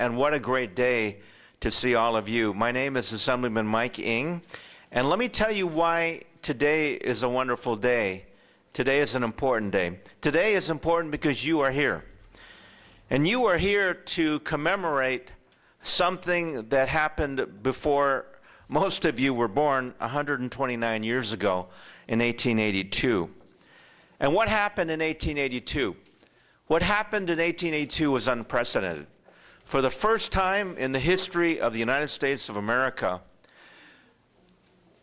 and what a great day to see all of you. My name is Assemblyman Mike Ng, and let me tell you why today is a wonderful day. Today is an important day. Today is important because you are here. And you are here to commemorate something that happened before most of you were born 129 years ago in 1882. And what happened in 1882? What happened in 1882 was unprecedented. For the first time in the history of the United States of America,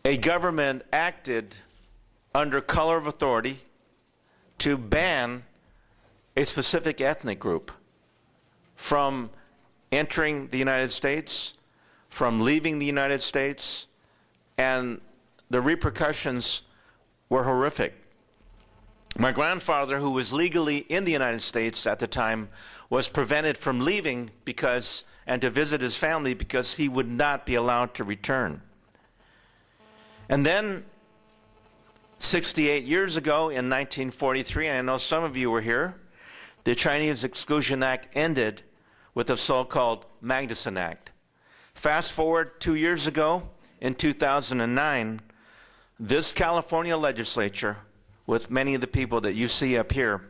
a government acted under color of authority to ban a specific ethnic group from entering the United States, from leaving the United States, and the repercussions were horrific. My grandfather, who was legally in the United States at the time, was prevented from leaving and to visit his family because he would not be allowed to return. And then 68 years ago in 1943, and I know some of you were here, the Chinese Exclusion Act ended with the so-called Magnuson Act. Fast forward 2 years ago, in 2009, this California legislature, with many of the people that you see up here,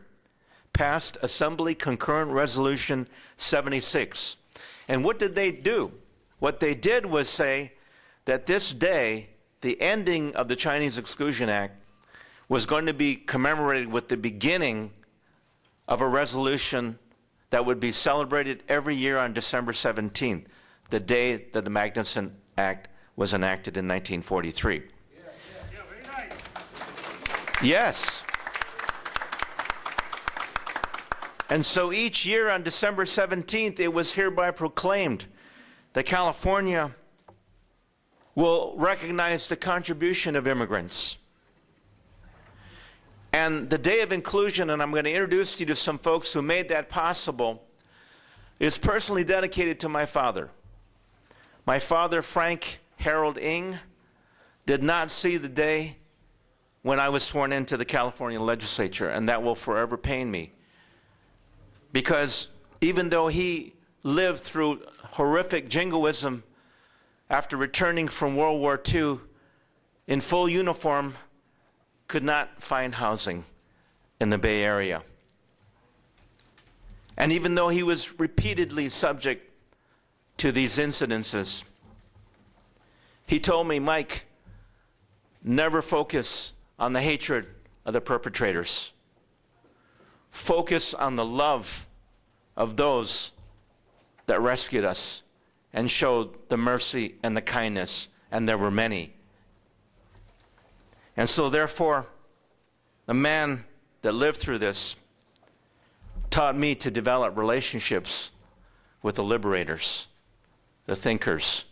passed Assembly Concurrent Resolution 76. And what did they do? What they did was say that this day, the ending of the Chinese Exclusion Act, was going to be commemorated with the beginning of a resolution that would be celebrated every year on December 17th, the day that the Magnuson Act was enacted in 1943. Yeah, very nice. Yes. And so each year on December 17th, it was hereby proclaimed that California will recognize the contribution of immigrants. And the Day of Inclusion, and I'm going to introduce you to some folks who made that possible, is personally dedicated to my father. My father, Frank Harold Ng, did not see the day when I was sworn into the California legislature, and that will forever pain me. Because even though he lived through horrific jingoism after returning from World War II in full uniform, could not find housing in the Bay Area. And even though he was repeatedly subject to these incidences, he told me, Mike, never focus on the hatred of the perpetrators. Focus on the love of those that rescued us and showed the mercy and the kindness, and there were many. And so therefore, the man that lived through this taught me to develop relationships with the liberators, the thinkers,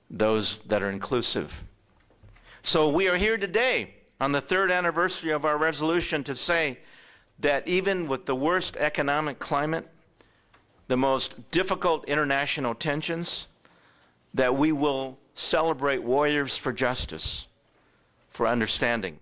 those that are inclusive. So we are here today on the 3rd anniversary of our resolution to say that even with the worst economic climate, the most difficult international tensions, that we will celebrate warriors for justice, for understanding.